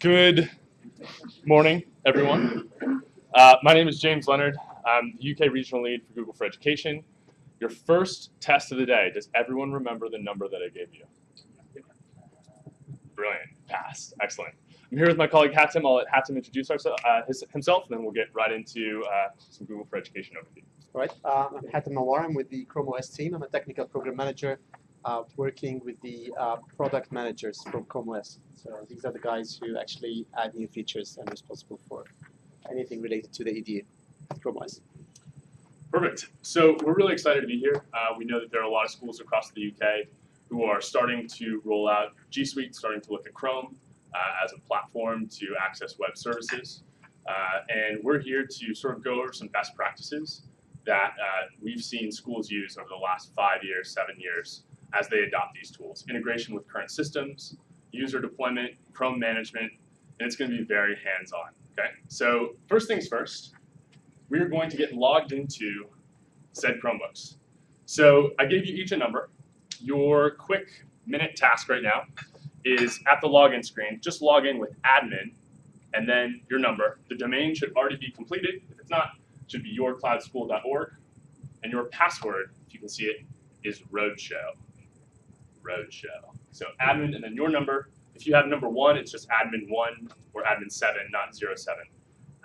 Good morning, everyone. My name is James Leonard. I'm the UK Regional Lead for Google for Education. Your first test of the day, does everyone remember the number that I gave you? Brilliant, passed, excellent. I'm here with my colleague Hatem. I'll let Hatem introduce himself, and then we'll get right into some Google for Education overview. All right, I'm Hatem Mawar. I'm with the Chrome OS team. I'm a technical program manager working with the product managers from Chrome OS. So these are the guys who actually add new features and are responsible for anything related to the EDA Chrome OS. Perfect. So we're really excited to be here. We know that there are a lot of schools across the UK who are starting to roll out G Suite, starting to look at Chrome as a platform to access web services. And we're here to sort of go over some best practices that we've seen schools use over the last 5 years, 7 years as they adopt these tools. Integration with current systems, user deployment, Chrome management, and it's going to be very hands-on. Okay. So first things first, we are going to get logged into said Chromebooks. So I gave you each a number. Your quick minute task right now is at the login screen, just log in with admin and then your number. The domain should already be completed. If it's not, it should be yourcloudschool.org. And your password, if you can see it, is Roadshow. Roadshow. So admin and then your number. If you have number 1, it's just admin1 or admin7, not 07.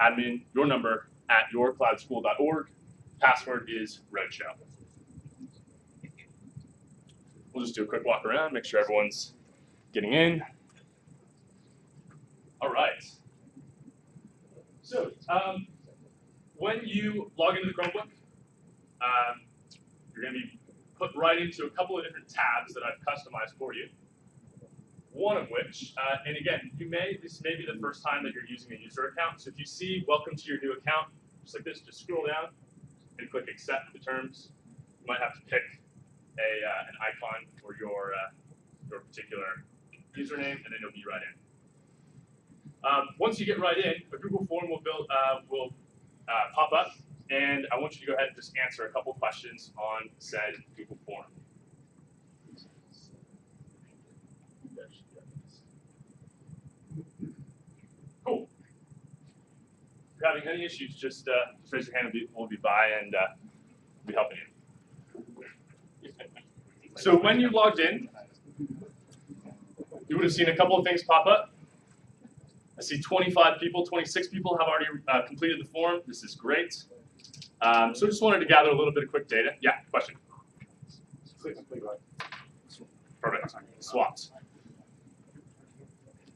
Admin, your number, at yourcloudschool.org. Password is Roadshow. We'll just do a quick walk around, make sure everyone's getting in. All right. So when you log into the Chromebook, you're going to be put right into a couple of different tabs that I've customized for you. One of which, and again, this may be the first time that you're using a user account. So if you see welcome to your new account, just like this, just scroll down and click accept the terms. You might have to pick an icon for your particular username, and then you'll be right in. Once you get right in, a Google form will pop up, and I want you to go ahead and just answer a couple questions on said Google form. Cool. If you're having any issues, just raise your hand and we'll be by and we'll be helping you. So when you logged in, you would have seen a couple of things pop up. I see 25 people, 26 people have already completed the form. This is great. So I just wanted to gather a little bit of quick data. Yeah, question? Perfect. Swapped.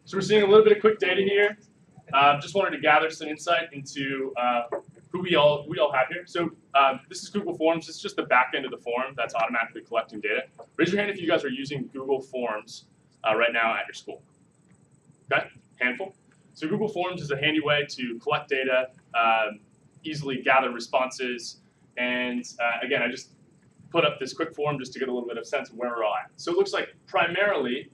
So we're seeing a little bit of quick data here. Just wanted to gather some insight into who we all have here. So this is Google Forms. It's just the back end of the form that's automatically collecting data. Raise your hand if you guys are using Google Forms right now at your school. Okay, handful. So Google Forms is a handy way to collect data, easily gather responses, and again, I just put up this quick form just to get a little bit of sense of where we're all at. So it looks like primarily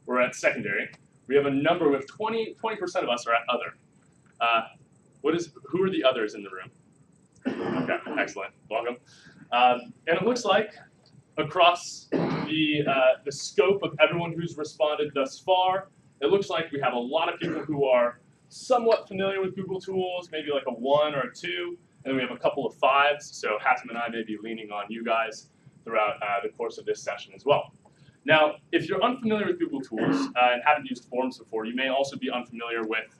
we're at secondary. We have a number of 20% of us are at other. Who are the others in the room? Okay, excellent, welcome. And it looks like across the scope of everyone who's responded thus far, it looks like we have a lot of people who are somewhat familiar with Google tools, maybe like a 1 or a 2, and then we have a couple of 5s, so Hatem and I may be leaning on you guys throughout the course of this session as well. Now, if you're unfamiliar with Google tools and haven't used Forms before, you may also be unfamiliar with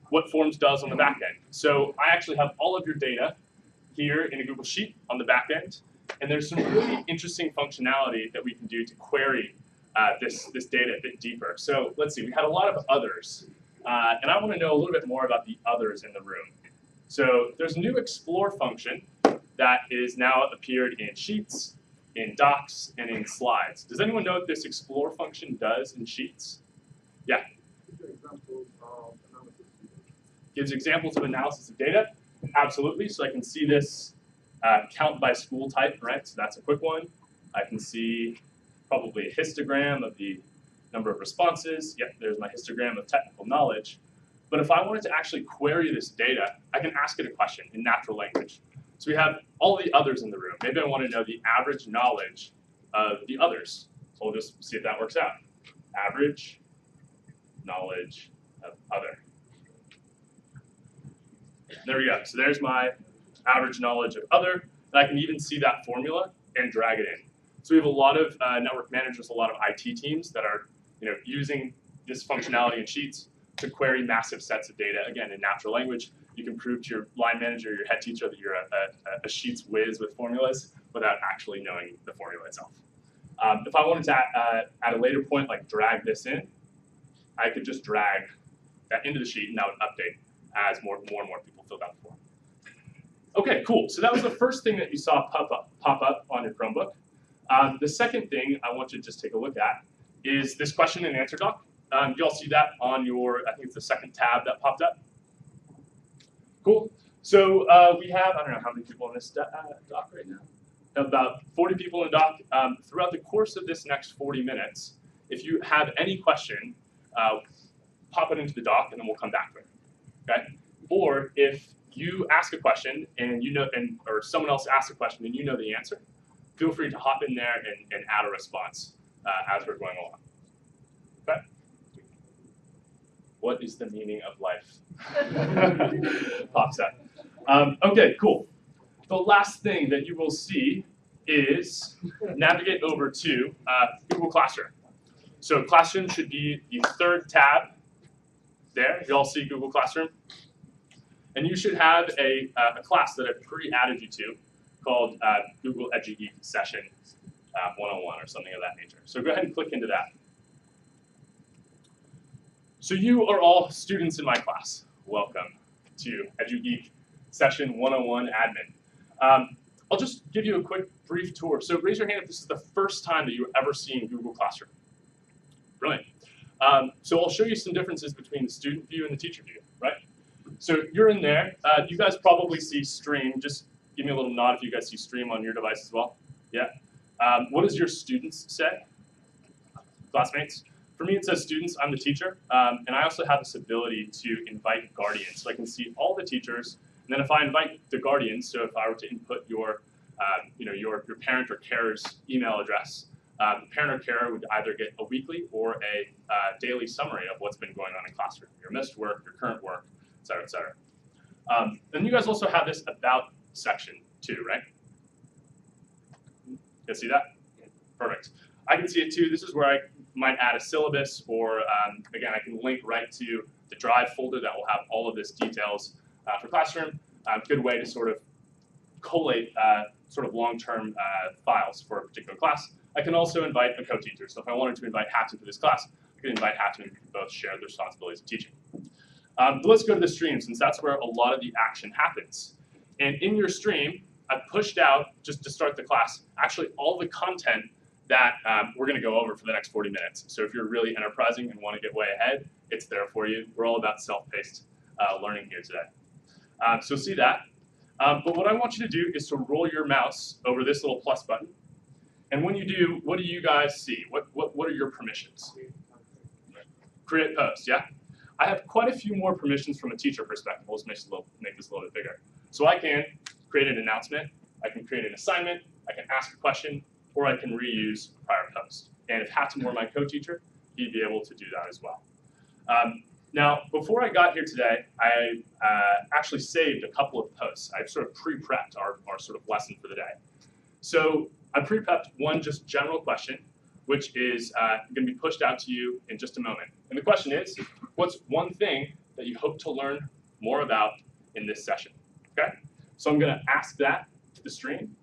what Forms does on the back end. So I actually have all of your data here in a Google Sheet on the back end, and there's some really interesting functionality that we can do to query this data a bit deeper. So let's see, we had a lot of others, and I want to know a little bit more about the others in the room. So there's a new Explore function that is now appeared in Sheets, in Docs, and in Slides. Does anyone know what this Explore function does in Sheets? Yeah. Gives examples of analysis of data. Absolutely. So I can see this count by school type, right? So that's a quick one. I can see probably a histogram of the number of responses. Yep, there's my histogram of technical knowledge. But if I wanted to actually query this data, I can ask it a question in natural language. So we have all the others in the room. Maybe I want to know the average knowledge of the others. So we'll just see if that works out. Average knowledge of other. There we go. So there's my average knowledge of other, and I can even see that formula and drag it in. So we have a lot of network managers, a lot of IT teams that are using this functionality in Sheets to query massive sets of data, again, in natural language. You can prove to your line manager, your head teacher, that you're a Sheets whiz with formulas without actually knowing the formula itself. If I wanted to, at a later point, like drag this in, I could just drag that into the sheet, and that would update as more and more people filled out the form. Okay, cool. So that was the first thing that you saw pop up on your Chromebook. The second thing I want you to just take a look at is this question and answer doc. You all see that on your, I think it's the second tab that popped up. Cool. So we have, I don't know how many people in this doc right now. About 40 people in doc. Throughout the course of this next 40 minutes, if you have any question, pop it into the doc and then we'll come back to it. Okay? Or if you ask a question and or someone else asks a question and you know the answer, feel free to hop in there and add a response as we're going along. Okay? What is the meaning of life? Pops up. Okay, cool. The last thing that you will see is navigate over to Google Classroom. So Classroom should be the third tab there. You all see Google Classroom? And you should have a class that I've pre-added you to called Google EduGeek Session 101 or something of that nature. So go ahead and click into that. So you are all students in my class. Welcome to EduGeek Session 101 Admin. I'll just give you a quick brief tour. So raise your hand if this is the first time that you've ever seen Google Classroom. Brilliant. So I'll show you some differences between the student view and the teacher view, right? So you're in there. You guys probably see Stream. Just give me a little nod if you guys see Stream on your device as well. Yeah. What does your students say? Classmates? For me, it says students. I'm the teacher. And I also have this ability to invite guardians. So I can see all the teachers. And then if I invite the guardians, so if I were to input your parent or carer's email address, the parent or carer would either get a weekly or a daily summary of what's been going on in classroom, your missed work, your current work, et cetera, et cetera. And you guys also have this about section too, right? You see that? Perfect. I can see it too. This is where I might add a syllabus, or again, I can link right to the Drive folder that will have all of this details for classroom. Good way to sort of collate sort of long-term files for a particular class. I can also invite a co-teacher. So if I wanted to invite Hatton to this class, I could invite Hatton and we could both share the responsibilities of teaching. But let's go to the stream, since that's where a lot of the action happens. And in your stream, I've pushed out, just to start the class, actually all the content that we're going to go over for the next 40 minutes. So if you're really enterprising and want to get way ahead, it's there for you. We're all about self-paced learning here today. So see that. But what I want you to do is to roll your mouse over this little plus button. And when you do, what do you guys see? What are your permissions? Create post, yeah? I have quite a few more permissions from a teacher perspective. We'll just make this a little bit bigger. So I can create an announcement, I can create an assignment, I can ask a question, or I can reuse a prior post. And if Hatton were my co-teacher, he'd be able to do that as well. Now, before I got here today, I actually saved a couple of posts. I've sort of pre-prepped our sort of lesson for the day. So I pre-prepped one just general question, which is going to be pushed out to you in just a moment. And the question is, what's one thing that you hope to learn more about in this session? Okay? So I'm going to ask that to the stream.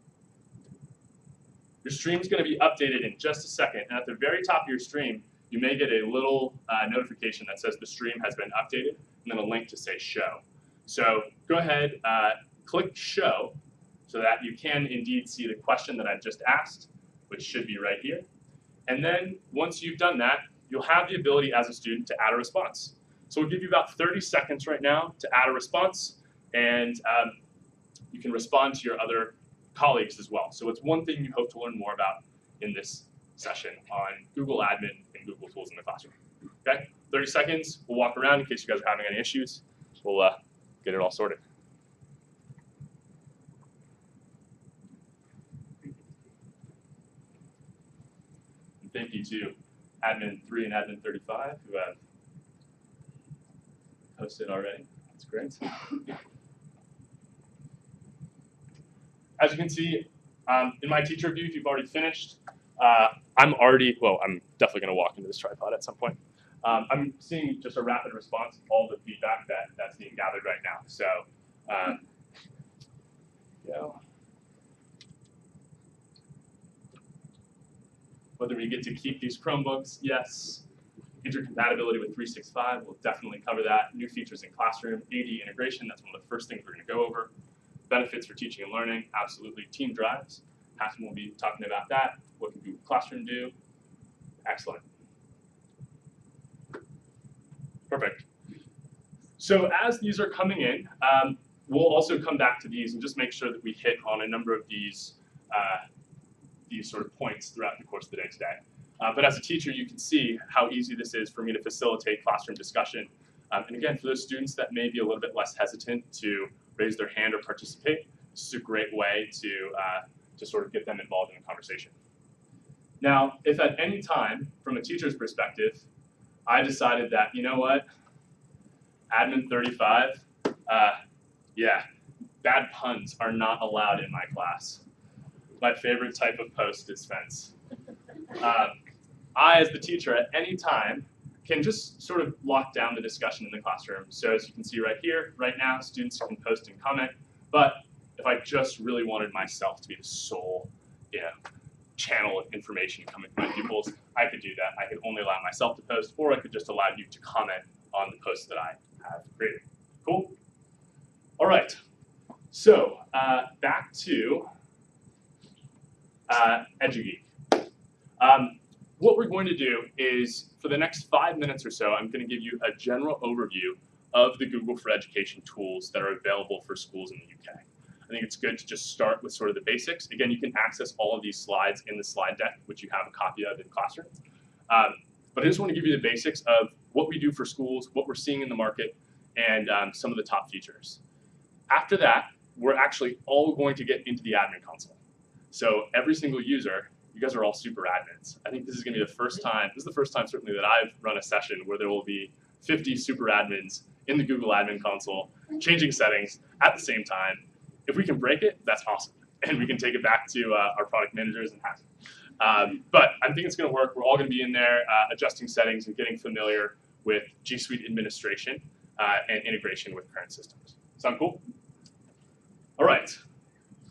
Your stream is going to be updated in just a second. And at the very top of your stream, you may get a little notification that says the stream has been updated, and then a link to say show. So go ahead, click show, so that you can indeed see the question that I've just asked, which should be right here. And then once you've done that, you'll have the ability as a student to add a response. So we'll give you about 30 seconds right now to add a response, and you can respond to your other colleagues as well. So it's one thing you hope to learn more about in this session on Google Admin and Google Tools in the classroom. Okay, 30 seconds. We'll walk around in case you guys are having any issues. We'll get it all sorted. And thank you to Admin 3 and Admin 35 who have posted already. That's great. As you can see, in my teacher view, if you've already finished, I'm definitely going to walk into this tripod at some point. I'm seeing just a rapid response to all the feedback that's being gathered right now. So, whether we get to keep these Chromebooks, yes. Intercompatibility with 365, we'll definitely cover that. New features in classroom, AD integration, that's one of the first things we're going to go over. Benefits for teaching and learning, absolutely. Team drives, HandsOn will be talking about that. What can Google Classroom do? Excellent. Perfect. So as these are coming in, we'll also come back to these and just make sure that we hit on a number of these sort of points throughout the course of the day today. But as a teacher, you can see how easy this is for me to facilitate classroom discussion. And again, for those students that may be a little bit less hesitant to raise their hand or participate, this is a great way to sort of get them involved in the conversation. Now, if at any time, from a teacher's perspective, I decided that, you know what, admin 35, yeah, bad puns are not allowed in my class. My favorite type of post is fence. I, as the teacher, at any time, can just sort of lock down the discussion in the classroom. So as you can see right here, right now, students can post and comment. But if I just really wanted myself to be the sole channel of information coming from my pupils, I could do that. I could only allow myself to post, or I could just allow you to comment on the posts that I have created. Cool? All right. So back to EduGeek. What we're going to do is, for the next 5 minutes or so, I'm going to give you a general overview of the Google for Education tools that are available for schools in the UK. I think it's good to just start with sort of the basics. Again, you can access all of these slides in the slide deck, which you have a copy of in Classroom. But I just want to give you the basics of what we do for schools, what we're seeing in the market, and some of the top features. After that, we're actually all going to get into the admin console. So every single user, you guys are all super admins. I think this is going to be the first time, this is the first time certainly that I've run a session where there will be 50 super admins in the Google admin console, changing settings at the same time. If we can break it, that's awesome. And we can take it back to our product managers and HandsOn. But I think it's going to work. We're all going to be in there adjusting settings and getting familiar with G Suite administration and integration with current systems. Sound cool? All right.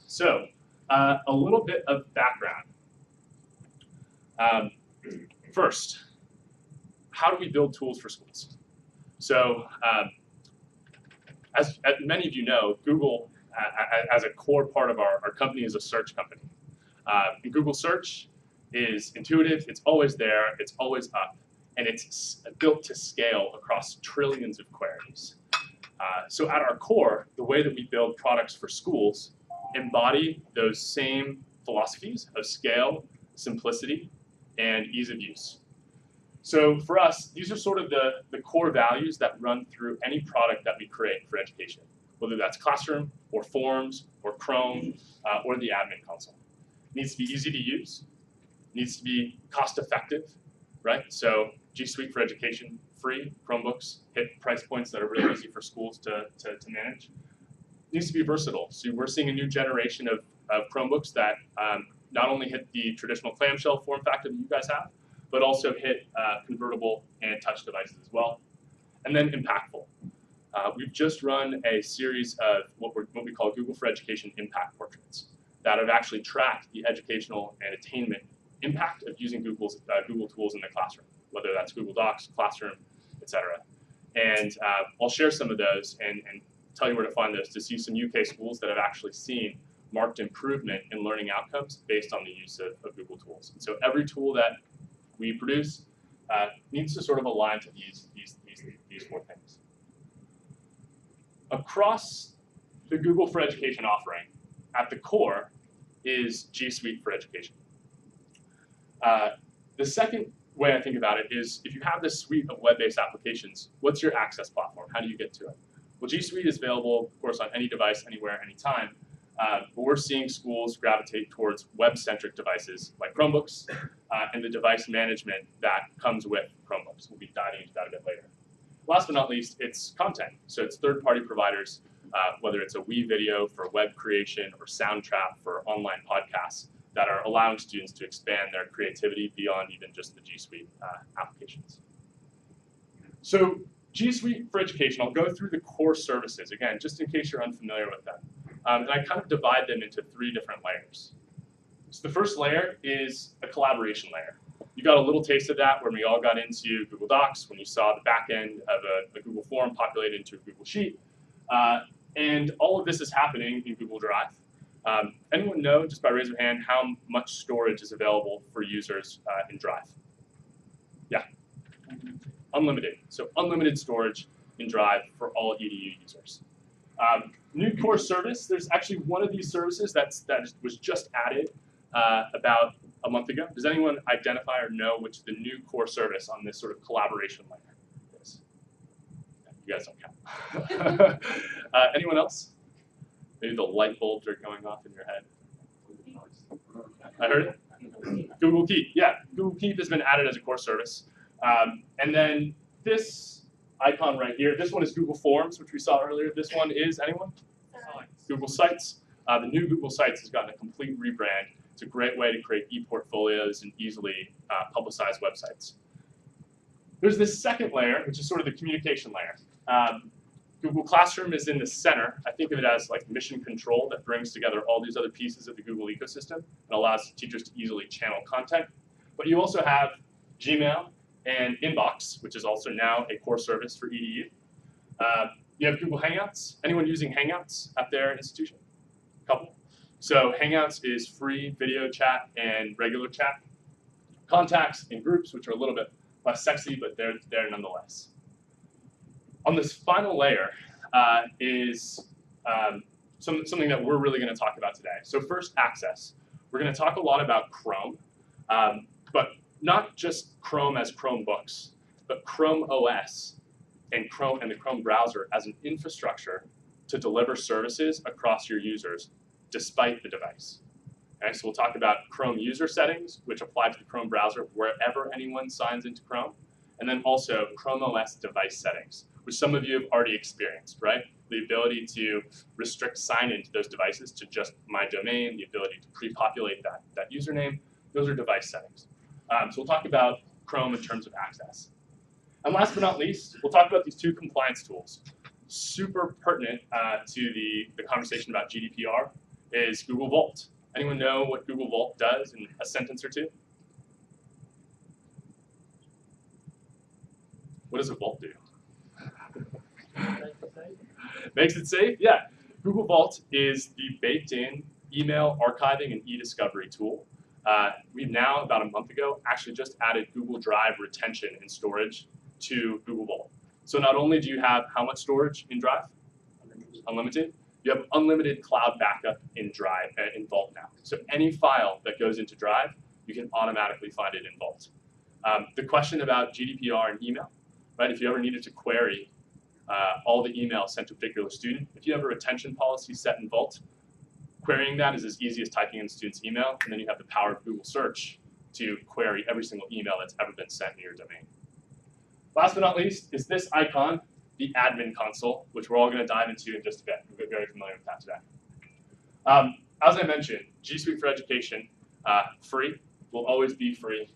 So a little bit of background. First, how do we build tools for schools? So as many of you know, Google, as a core part of our company, is a search company. And Google Search is intuitive, it's always there, it's always up, and it's built to scale across trillions of queries. So at our core, the way that we build products for schools embody those same philosophies of scale, simplicity, and ease of use. So for us, these are sort of the core values that run through any product that we create for education, whether that's Classroom, or Forms, or Chrome, or the admin console. It needs to be easy to use, it needs to be cost-effective, right? So G Suite for Education, free, Chromebooks hit price points that are really easy for schools to manage. It needs to be versatile. So we're seeing a new generation of Chromebooks that not only hit the traditional clamshell form factor that you guys have, but also hit convertible and touch devices as well. And then impactful. We've just run a series of what we call Google for Education impact portraits that have actually tracked the educational and attainment impact of using Google tools in the classroom, whether that's Google Docs, Classroom, etc. And I'll share some of those and tell you where to find those to see some UK schools that have actually seen marked improvement in learning outcomes based on the use of Google tools. And so every tool that we produce needs to sort of align to these 4 things. Across the Google for Education offering, at the core is G Suite for Education. The second way I think about it is if you have this suite of web-based applications, what's your access platform? How do you get to it? Well, G Suite is available, of course, on any device, anywhere, anytime. But we're seeing schools gravitate towards web-centric devices like Chromebooks and the device management that comes with Chromebooks. We'll be diving into that a bit later. last but not least, it's content. So it's third-party providers, whether it's a Wii video for web creation or Soundtrap for online podcasts that are allowing students to expand their creativity beyond even just the G Suite applications. So G Suite for Education, I'll go through the core services, again, just in case you're unfamiliar with them. And I kind of divide them into 3 different layers. So the first layer is a collaboration layer. You got a little taste of that when we all got into Google Docs, when you saw the back end of a Google form populated into a Google Sheet. And all of this is happening in Google Drive. Anyone know, just by raise of hand, how much storage is available for users in Drive? Yeah, unlimited. So unlimited storage in Drive for all EDU users. New core service, there's actually one of these services that was just added about a month ago. Does anyone identify or know which the new core service on this sort of collaboration layer is? You guys don't count. Anyone else? Maybe the light bulbs are going off in your head. I heard it. Google Keep. Yeah, Google Keep has been added as a core service. And then this icon right here, this one is Google Forms, which we saw earlier. This one is, anyone? Google Sites. The new Google Sites has gotten a complete rebrand. It's a great way to create e-portfolios and easily publicize websites. There's this second layer, which is sort of the communication layer. Google Classroom is in the center. I think of it as like mission control that brings together all these other pieces of the Google ecosystem and allows teachers to easily channel content. But you also have Gmail and Inbox, which is also now a core service for EDU. You have Google Hangouts. Anyone using Hangouts at their institution? Couple. So Hangouts is free video chat and regular chat. Contacts and groups, which are a little bit less sexy, but they're there nonetheless. On this final layer is something that we're really going to talk about today. So first, access. We're going to talk a lot about Chrome, but not just Chrome as Chromebooks, but Chrome OS and the Chrome browser as an infrastructure to deliver services across your users despite the device. Okay, so we'll talk about Chrome user settings, which apply to the Chrome browser wherever anyone signs into Chrome, and then also Chrome OS device settings, which some of you have already experienced, right? The ability to restrict sign-in to those devices to just my domain, the ability to pre-populate that username, those are device settings. So we'll talk about Chrome in terms of access. And last but not least, we'll talk about these 2 compliance tools. Super pertinent to the conversation about GDPR is Google Vault. Anyone know what Google Vault does in a sentence or 2? What does a vault do? Makes it safe? Yeah. Google Vault is the baked-in email archiving and e-discovery tool. We've now, about a month ago, actually just added Google Drive retention and storage to Google Vault. So not only do you have how much storage in Drive? Unlimited. You have unlimited cloud backup in Drive, in Vault now. So any file that goes into Drive, you can automatically find it in Vault. The question about GDPR and email, right? If you ever needed to query all the emails sent to a particular student, if you have a retention policy set in Vault, querying that is as easy as typing in the student's email, and then you have the power of Google Search to query every single email that's ever been sent in your domain. Last but not least is this icon, the admin console, which we're all going to dive into in just a bit. We're very familiar with that today. As I mentioned, G Suite for Education, free, will always be free.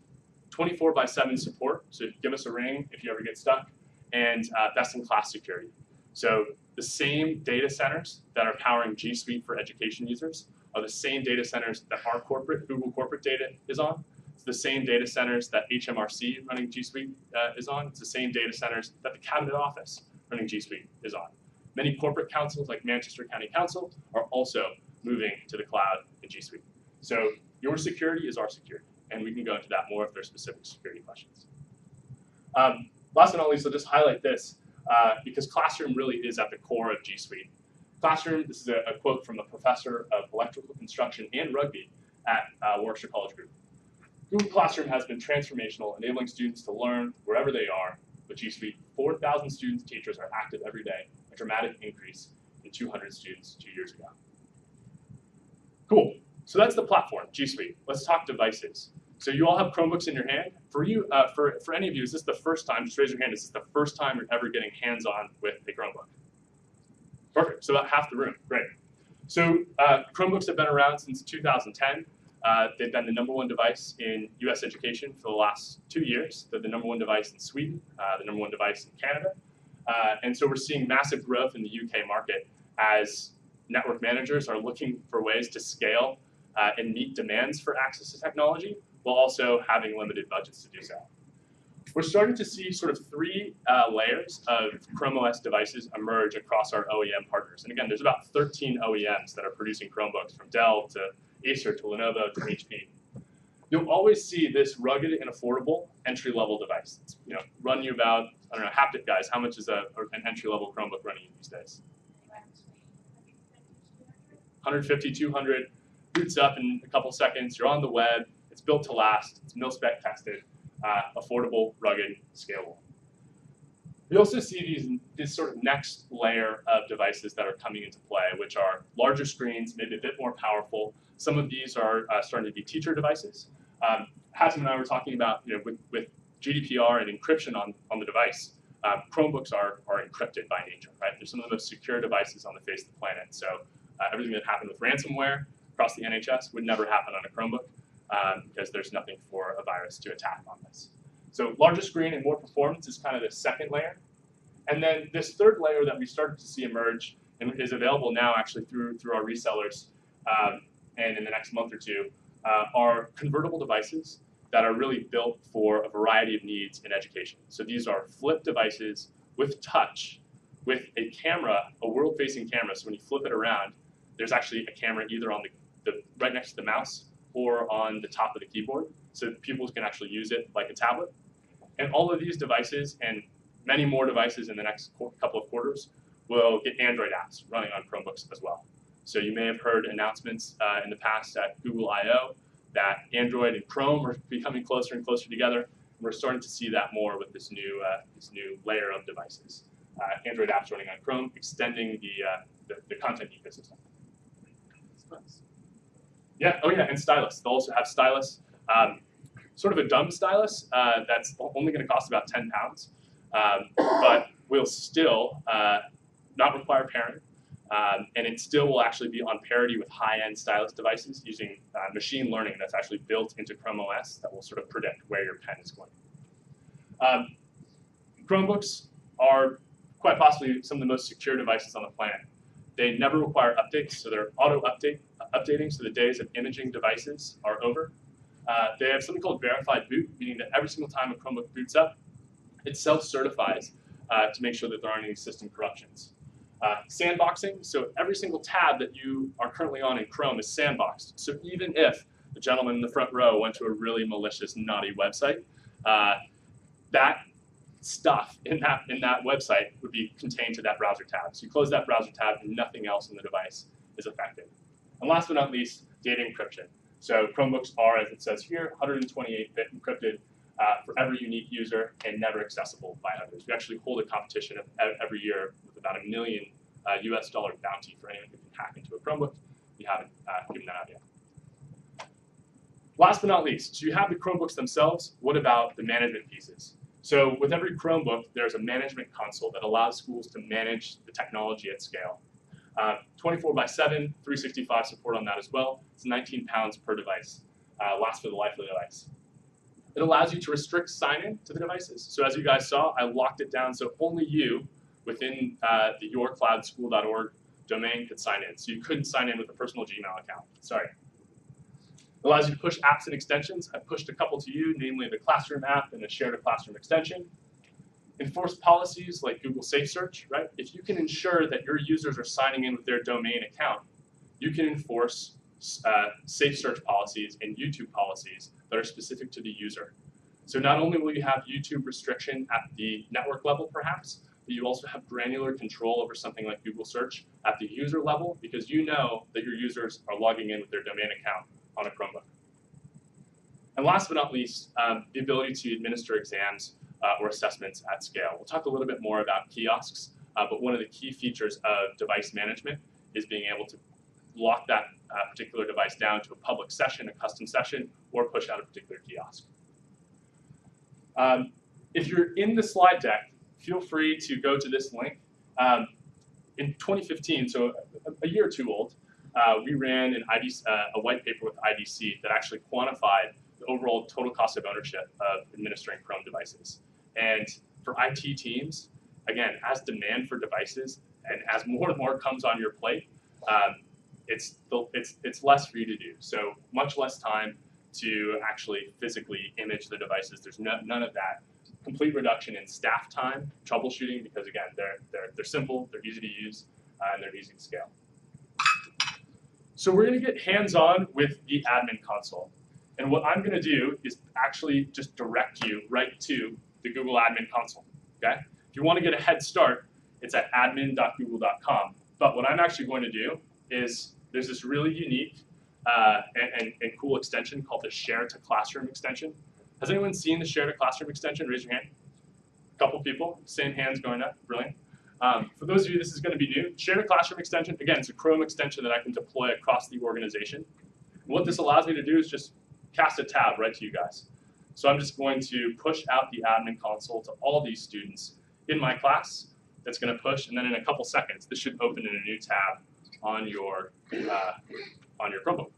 24/7 support, so give us a ring if you ever get stuck, and best-in-class security. So the same data centers that are powering G Suite for Education users are the same data centers that our Google corporate data is on. It's the same data centers that HMRC running G Suite is on. It's the same data centers that the Cabinet Office running G Suite is on. Many corporate councils like Manchester County Council are also moving to the cloud in G Suite. So your security is our security, and we can go into that more if there's specific security questions. Last but not least, I'll just highlight this because Classroom really is at the core of G Suite. Classroom, this is a quote from a professor of electrical construction and rugby at Warwickshire College Group. Google Classroom has been transformational, enabling students to learn wherever they are. With G Suite, 4,000 students and teachers are active every day, a dramatic increase in 200 students 2 years ago. Cool. So that's the platform, G Suite. Let's talk devices. So you all have Chromebooks in your hand. For you, for any of you, is this the first time? Just raise your hand. Is this the first time you're ever getting hands-on with a Chromebook? Perfect. So about half the room. Great. So Chromebooks have been around since 2010. They've been the #1 device in U.S. education for the last 2 years. They're the #1 device in Sweden, the #1 device in Canada. And so we're seeing massive growth in the UK market as network managers are looking for ways to scale and meet demands for access to technology while also having limited budgets to do so. We're starting to see sort of 3 layers of Chrome OS devices emerge across our OEM partners. And again, there's about 13 OEMs that are producing Chromebooks, from Dell to Acer to Lenovo to HP. You'll always see this rugged and affordable entry-level device. It's, run you about, I don't know, haptic guys, how much is an entry-level Chromebook running you these days? 150, 200, boots up in a couple seconds, you're on the web, it's built to last, it's mil-spec tested, affordable, rugged, scalable. We also see this sort of next layer of devices that are coming into play, which are larger screens, maybe a bit more powerful. Some of these are starting to be teacher devices. HandsOn and I were talking about, with GDPR and encryption on the device, Chromebooks are encrypted by nature, right? They're some of the most secure devices on the face of the planet. So everything that happened with ransomware across the NHS would never happen on a Chromebook because there's nothing for a virus to attack on this. So larger screen and more performance is kind of the second layer. And then this third layer that we started to see emerge and is available now actually through our resellers and in the next month or two are convertible devices that are really built for a variety of needs in education. So these are flip devices with touch, with a camera, a world-facing camera. So when you flip it around, there's actually a camera either on the right next to the mouse or on the top of the keyboard, so pupils can actually use it like a tablet. And all of these devices and many more devices in the next couple of quarters will get Android apps running on Chromebooks as well. So you may have heard announcements in the past at Google I/O that Android and Chrome are becoming closer and closer together. And we're starting to see that more with this new layer of devices. Android apps running on Chrome, extending the content ecosystem. Yeah, oh yeah, and stylus. They'll also have stylus. Sort of a dumb stylus that's only going to cost about 10 pounds, but will still not require pairing, and it still will actually be on parity with high-end stylus devices using machine learning that's actually built into Chrome OS that will sort of predict where your pen is going. Chromebooks are quite possibly some of the most secure devices on the planet. They never require updates, so they're auto-updating, so the days of imaging devices are over. They have something called verified boot, meaning that every single time a Chromebook boots up, it self-certifies to make sure that there aren't any system corruptions. Sandboxing, so every single tab that you are currently on in Chrome is sandboxed. So even if the gentleman in the front row went to a really malicious, naughty website, that stuff in that website would be contained to that browser tab. So you close that browser tab and nothing else in the device is affected. And last but not least, data encryption. So Chromebooks are, as it says here, 128-bit encrypted for every unique user and never accessible by others. We actually hold a competition every year with about $1 million US bounty for anyone who can hack into a Chromebook. We haven't given that out yet. Last but not least, so you have the Chromebooks themselves. What about the management pieces? So with every Chromebook, there's a management console that allows schools to manage the technology at scale. 24/7, 365 support on that as well. It's 19 pounds per device. Lasts for the life of the device. It allows you to restrict sign-in to the devices. So as you guys saw, I locked it down so only you within the yourcloudschool.org domain could sign in. So you couldn't sign in with a personal Gmail account. Sorry. It allows you to push apps and extensions. I pushed a couple to you, namely the Classroom app and the Share to Classroom extension. Enforce policies like Google Safe Search, right? If you can ensure that your users are signing in with their domain account, you can enforce safe search policies and YouTube policies that are specific to the user. So not only will you have YouTube restriction at the network level, perhaps, but you also have granular control over something like Google Search at the user level because you know that your users are logging in with their domain account on a Chromebook. And last but not least, the ability to administer exams or assessments at scale. We'll talk a little bit more about kiosks, but one of the key features of device management is being able to lock that particular device down to a public session, a custom session, or push out a particular kiosk. If you're in the slide deck, feel free to go to this link. In 2015, so a year or two old, we ran a white paper with IDC that actually quantified the overall total cost of ownership of administering Chrome devices. And for IT teams, again, as demand for devices and as more and more comes on your plate, it's less for you to do. So much less time to actually physically image the devices. There's none of that. Complete reduction in staff time, troubleshooting, because again, they're simple, they're easy to use, and they're easy to scale. So we're going to get hands-on with the admin console. And what I'm going to do is actually just direct you right to the Google Admin Console. Okay? If you want to get a head start, it's at admin.google.com. But what I'm actually going to do is there's this really unique and cool extension called the Share to Classroom extension. Has anyone seen the Share to Classroom extension? Raise your hand. A couple people, same hands going up, brilliant. For those of you this is going to be new, Share to Classroom extension, again, it's a Chrome extension that I can deploy across the organization. And what this allows me to do is just cast a tab right to you guys. So I'm just going to push out the admin console to all these students in my class. That's going to push, and then in a couple seconds, this should open in a new tab on your Chromebook.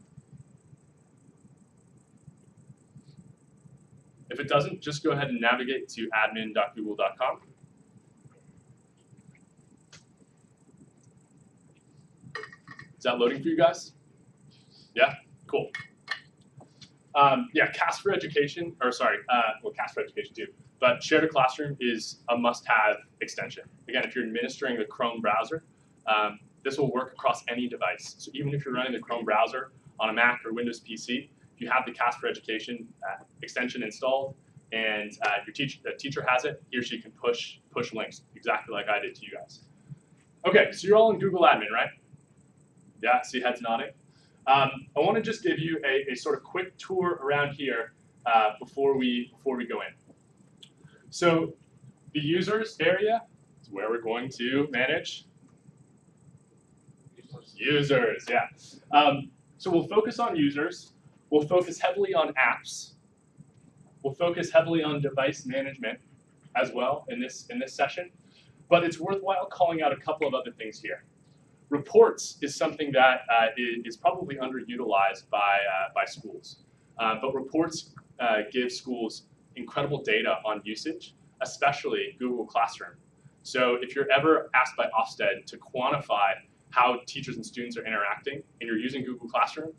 If it doesn't, just go ahead and navigate to admin.google.com. Is that loading for you guys? Yeah? Cool. Yeah, Cast for Education, or sorry, well, Cast for Education too, but Share to Classroom is a must-have extension. Again, if you're administering the Chrome browser, this will work across any device. So even if you're running the Chrome browser on a Mac or Windows PC, if you have the Cast for Education extension installed and the teacher has it, he or she can push links, exactly like I did to you guys. Okay, so you're all in Google Admin, right? Yeah, see heads nodding. I want to just give you a sort of quick tour around here before we go in. So the users area is where we're going to manage users. Yeah. So we'll focus on users. We'll focus heavily on apps. We'll focus heavily on device management as well in this session. But it's worthwhile calling out a couple of other things here. Reports is something that is probably underutilized by schools. But reports give schools incredible data on usage, especially Google Classroom. So if you're ever asked by Ofsted to quantify how teachers and students are interacting and you're using Google Classroom,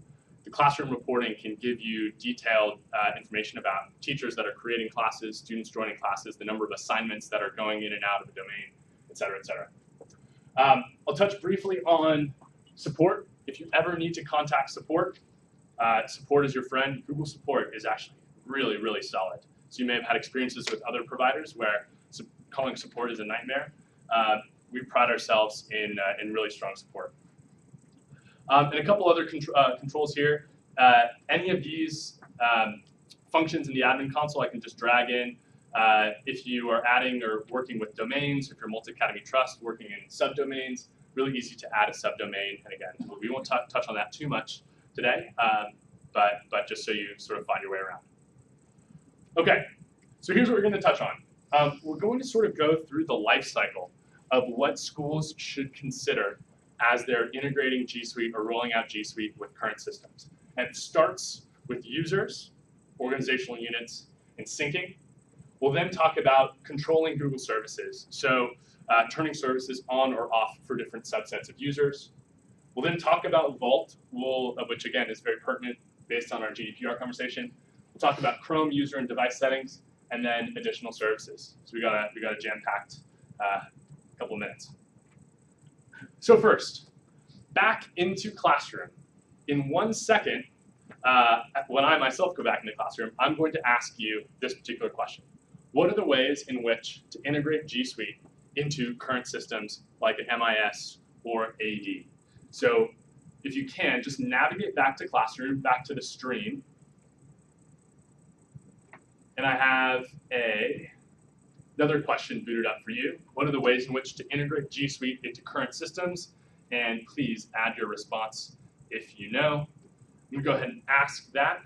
the classroom reporting can give you detailed information about teachers that are creating classes, students joining classes, the number of assignments that are going in and out of the domain, et cetera, et cetera. I'll touch briefly on support. If you ever need to contact support, support is your friend. Google support is actually really, really solid. So you may have had experiences with other providers where calling support is a nightmare. We pride ourselves in really strong support. And a couple other controls here. Any of these functions in the admin console I can just drag in. If you are adding or working with domains, if you're multi-academy trust, working in subdomains, really easy to add a subdomain. And again, we won't touch on that too much today, but just so you sort of find your way around. Okay, so here's what we're going to touch on. We're going to sort of go through the life cycle of what schools should consider as they're integrating G Suite or rolling out G Suite with current systems. And it starts with users, organizational units, and syncing. We'll then talk about controlling Google services, so turning services on or off for different subsets of users. We'll then talk about Vault, which again is very pertinent based on our GDPR conversation. We'll talk about Chrome user and device settings, and then additional services. So we got a jam-packed couple of minutes. So first, back into Classroom. In 1 second, when I myself go back into Classroom, I'm going to ask you this particular question. What are the ways in which to integrate G Suite into current systems like an MIS or AD? So if you can, just navigate back to Classroom, back to the stream. And I have another question booted up for you. What are the ways in which to integrate G Suite into current systems? And please add your response if you know. I'm going to go ahead and ask that.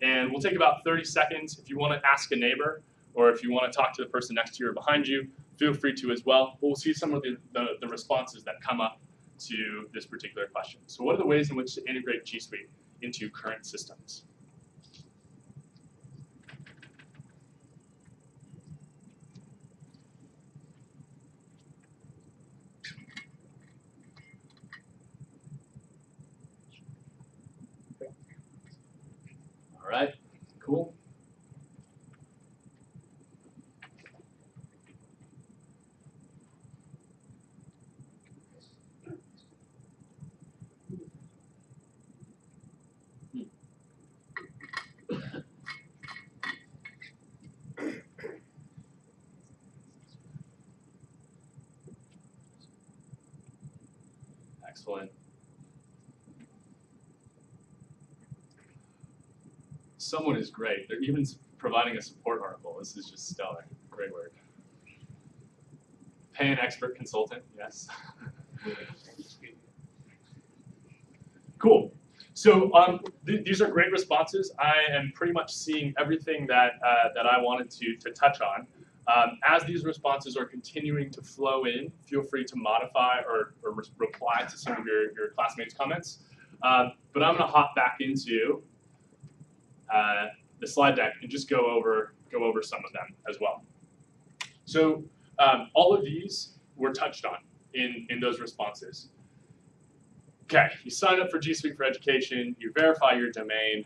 And we'll take about 30 seconds. If you want to ask a neighbor or if you want to talk to the person next to you or behind you, feel free to as well. We'll see some of the responses that come up to this particular question. So what are the ways in which to integrate G Suite into current systems? All right, cool. Excellent. Someone is great. They're even providing a support article. This is just stellar. Great work. Pay an expert consultant, yes. Cool. So these are great responses. I am pretty much seeing everything that I wanted to touch on. As these responses are continuing to flow in, feel free to modify or reply to some of your classmates' comments. But I'm going to hop back into the slide deck and just go over some of them as well. So all of these were touched on in those responses. Okay, you sign up for G Suite for Education, you verify your domain.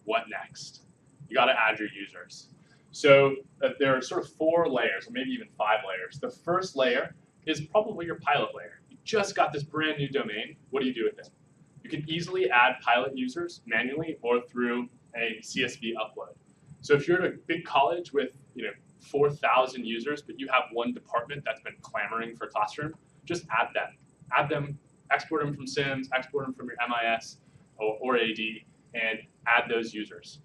What next? You got to add your users. So there are sort of 4 layers, or maybe even 5 layers. The first layer is probably your pilot layer. You just got this brand new domain. What do you do with it? You can easily add pilot users manually or through a CSV upload. So if you're at a big college with 4,000 users, but you have one department that's been clamoring for Classroom, just add them. Add them, export them from Sims, export them from your MIS or AD, and add those users.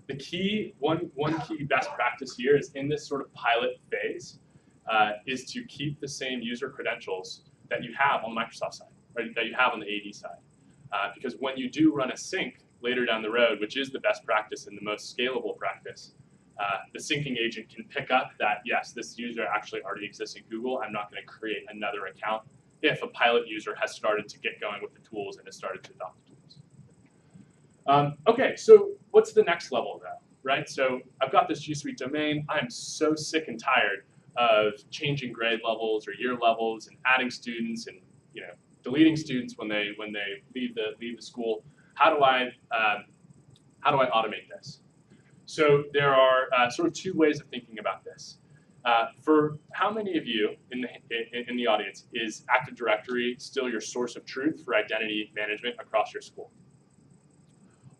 The key, one key best practice here is in this sort of pilot phase is to keep the same user credentials that you have on the Microsoft side, right, that you have on the AD side. Because when you do run a sync later down the road, which is the best practice and the most scalable practice, the syncing agent can pick up that, yes, this user actually already exists in Google. I'm not going to create another account if a pilot user has started to get going with the tools and has started to adopt the tools. Okay, so what's the next level though, right? So I've got this G Suite domain. I'm so sick and tired of changing grade levels or year levels and adding students and deleting students when they leave the school. How do I automate this? So there are sort of 2 ways of thinking about this. For how many of you in the audience is Active Directory still your source of truth for identity management across your school?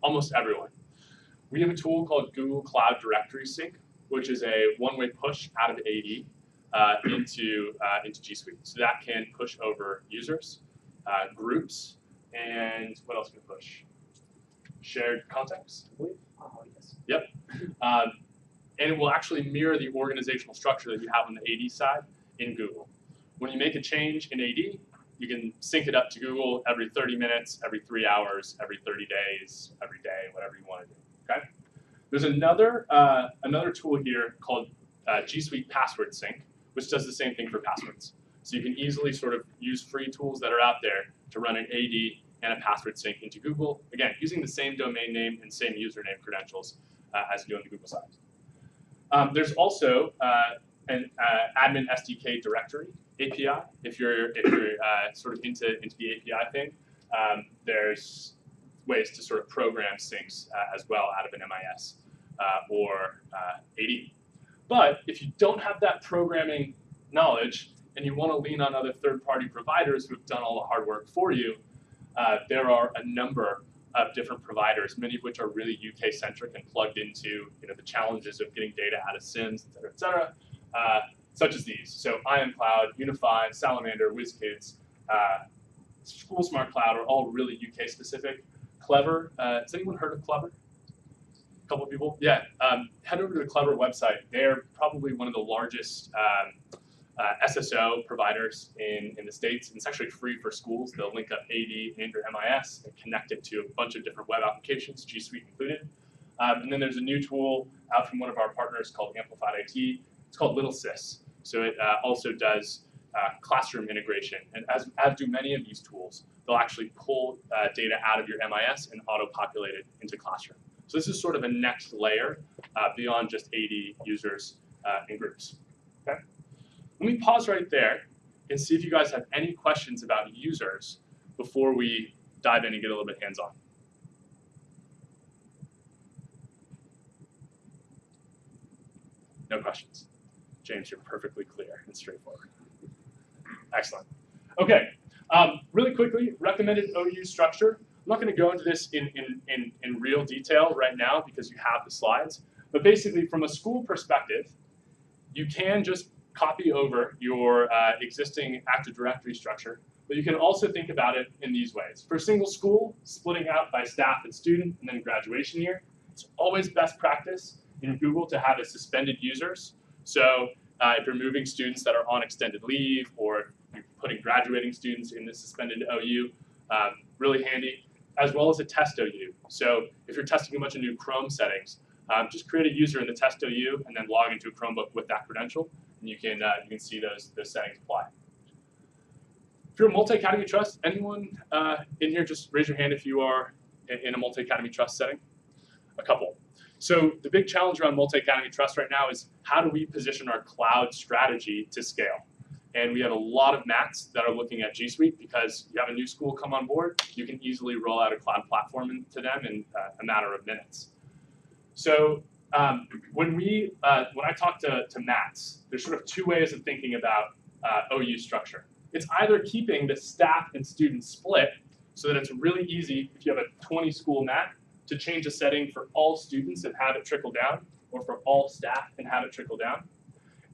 Almost everyone. We have a tool called Google Cloud Directory Sync, which is a one-way push out of AD into G Suite. So that can push over users, groups, and what else can it push? Shared contacts, I believe. Oh, yes. Yep. And it will actually mirror the organizational structure that you have on the AD side in Google. When you make a change in AD, you can sync it up to Google every 30 minutes, every 3 hours, every 30 days, every day, whatever you want to do. Okay. There's another tool here called G Suite Password Sync, which does the same thing for passwords. So you can easily sort of use free tools that are out there to run an AD and a password sync into Google. Again, using the same domain name and same username credentials as you do on the Google side. There's also an admin SDK directory API. If you're sort of into the API thing, there's ways to sort of program syncs as well out of an MIS or AD. But if you don't have that programming knowledge and you want to lean on other third-party providers who've done all the hard work for you, there are a number of different providers, many of which are really UK-centric and plugged into the challenges of getting data out of Sims, et cetera, such as these. So IamCloud, Unify, Salamander, WizKids, School Smart Cloud are all really UK-specific. Clever, has anyone heard of Clever? A couple of people? Yeah, head over to the Clever website. They're probably one of the largest SSO providers in the States. And it's actually free for schools. They'll link up AD and or MIS and connect it to a bunch of different web applications, G Suite included. And then there's a new tool out from one of our partners called Amplified IT. It's called Little Sis. So it also does classroom integration. And as do many of these tools, they'll actually pull data out of your MIS and auto-populate it into Classroom. So this is sort of a next layer beyond just AD users and groups. Okay? Let me pause right there and see if you guys have any questions about users before we dive in and get a little bit hands-on. No questions. James, you're perfectly clear and straightforward. Excellent. Okay, really quickly, recommended OU structure. I'm not going to go into this in real detail right now because you have the slides. But basically, from a school perspective, you can just copy over your existing Active Directory structure, but you can also think about it in these ways. For a single school, splitting out by staff and student, and then graduation year, it's always best practice in Google to have a suspended users. So if you're moving students that are on extended leave, or you're putting graduating students in the suspended OU, really handy, as well as a test OU. So if you're testing a bunch of new Chrome settings, just create a user in the test OU and then log into a Chromebook with that credential, and you can see those settings apply. If you're a multi-academy trust, anyone in here, just raise your hand if you are in a multi-academy trust setting. A couple. So the big challenge around multi-academy trust right now is how do we position our cloud strategy to scale? And we have a lot of MATs that are looking at G Suite because you have a new school come on board, you can easily roll out a cloud platform to them in a matter of minutes. So when I talk to MATs, there's sort of two ways of thinking about OU structure. It's either keeping the staff and student split so that it's really easy if you have a 20 school MAT to change a setting for all students and have it trickle down, or for all staff and have it trickle down.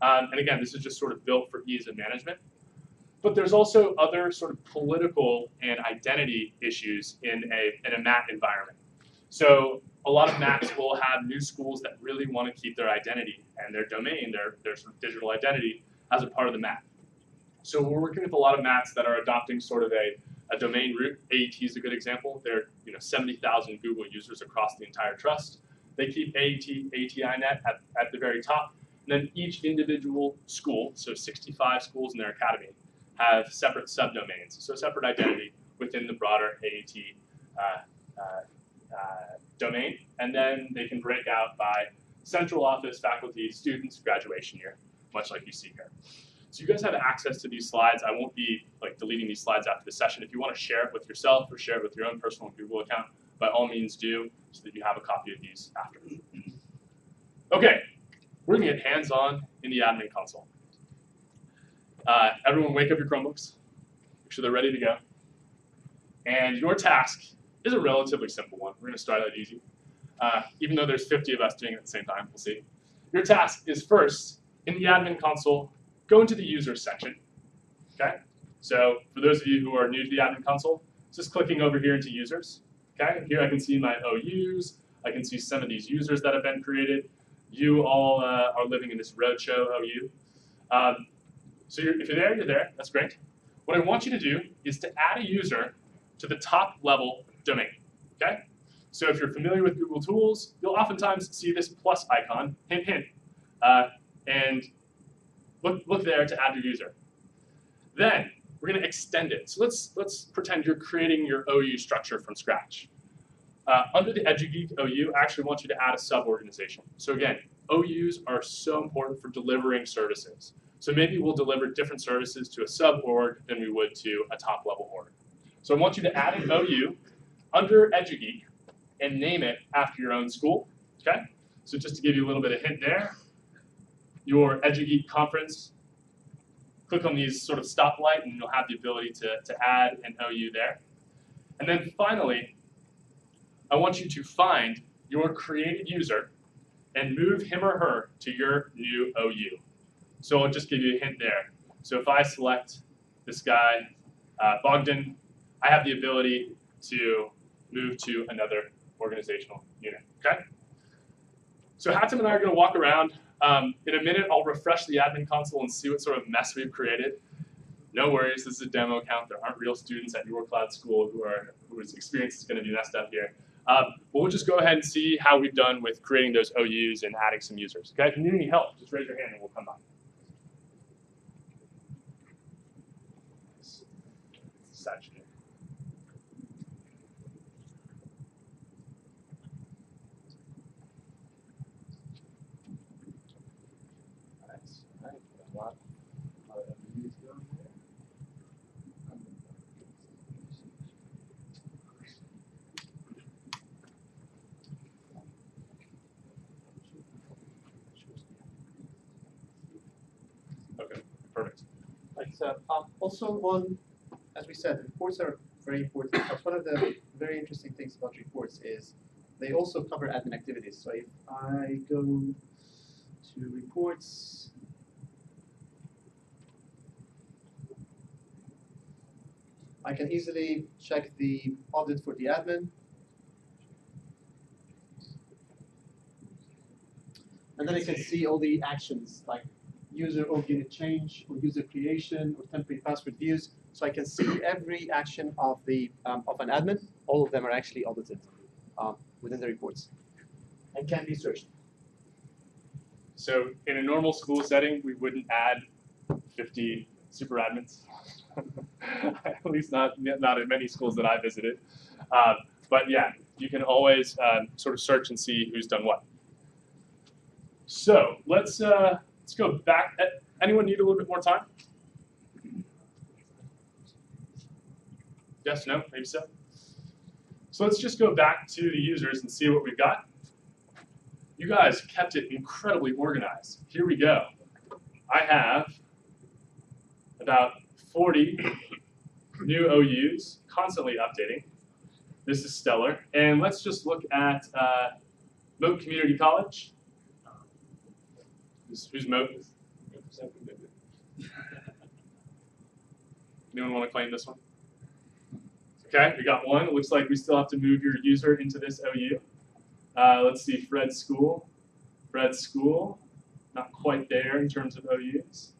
And again, this is just sort of built for ease of management. But there's also other sort of political and identity issues in a MAT environment. So a lot of MATs will have new schools that really want to keep their identity and their domain, their sort of digital identity, as a part of the MAT. So we're working with a lot of MATs that are adopting sort of a domain root. AET is a good example. There are 70,000 Google users across the entire trust. They keep AET/AET-INET at the very top. And then each individual school, so 65 schools in their academy, have separate subdomains, so separate identity within the broader AET domain. And then they can break out by central office, faculty, students, graduation year, much like you see here. So you guys have access to these slides. I won't be deleting these slides after the session. If you want to share it with yourself or share it with your own personal Google account, by all means do, so that you have a copy of these after. Okay, we're going to get hands-on in the admin console. Everyone wake up your Chromebooks. Make sure they're ready to go. And your task is a relatively simple one. We're going to start out easy. Even though there's 50 of us doing it at the same time, we'll see. Your task is first, in the admin console, go into the users section. Okay? So for those of you who are new to the admin console, just clicking over here into users. Okay? Here I can see my OUs. I can see some of these users that have been created. You all are living in this roadshow OU. So if you're there, you're there. That's great. What I want you to do is to add a user to the top level domain. Okay? So if you're familiar with Google Tools, you'll oftentimes see this plus icon, hint, hint, and look there to add your user. Then we're going to extend it. So let's pretend you're creating your OU structure from scratch. Under the EduGeek OU, I actually want you to add a sub-organization. So again, OUs are so important for delivering services. So maybe we'll deliver different services to a sub-org than we would to a top-level org. So I want you to add an OU under EduGeek and name it after your own school. Okay? So just to give you a little bit of hint there, your EduGeek conference, click on these sort of stoplight and you'll have the ability to add an OU there. And then finally, I want you to find your created user and move him or her to your new OU. So I'll just give you a hint there. So if I select this guy, Bogdan, I have the ability to move to another organizational unit. Okay? So Hatem and I are going to walk around. In a minute, I'll refresh the admin console and see what sort of mess we've created. No worries, this is a demo account. There aren't real students at your cloud school whose experience is going to be messed up here. But we'll just go ahead and see how we've done with creating those OUs and adding some users. Okay, if you need any help, just raise your hand and we'll come by. Saturated. Nice. All right. A lot of OUs going there. Okay, perfect. Right, so, also one, as we said, reports are very important. But one of the very interesting things about reports is they also cover admin activities. So if I go to reports, I can easily check the audit for the admin. And then I can see all the actions like user org unit change or user creation or temporary password views. So I can see every action of the of an admin. All of them are actually audited within the reports and can be searched. So in a normal school setting, we wouldn't add 50 super admins. At least not at many schools that I visited. But yeah, you can always sort of search and see who's done what. So let's go back. Anyone need a little bit more time? Yes, no, maybe so. So let's just go back to the users and see what we've got. You guys kept it incredibly organized. Here we go. I have about 40 new OUs, constantly updating. This is stellar. And let's just look at Moat Community College. Who's Moat? Anyone want to claim this one? Okay, we got one. It looks like we still have to move your user into this OU. Let's see, Fred School. Fred School, not quite there in terms of OUs.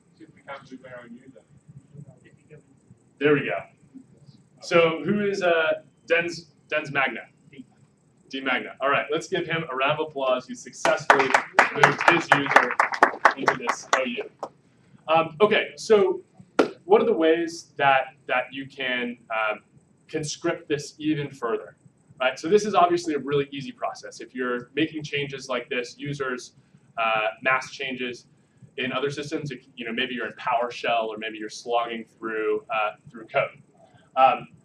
There we go. So who is Dens Magna? D Magna. All right, let's give him a round of applause. He successfully moved his user into this OU. Okay, so what are the ways that you can conscript this even further? Right, so this is obviously a really easy process. If you're making changes like this, users, mass changes in other systems, maybe you're in PowerShell or maybe you're slogging through code.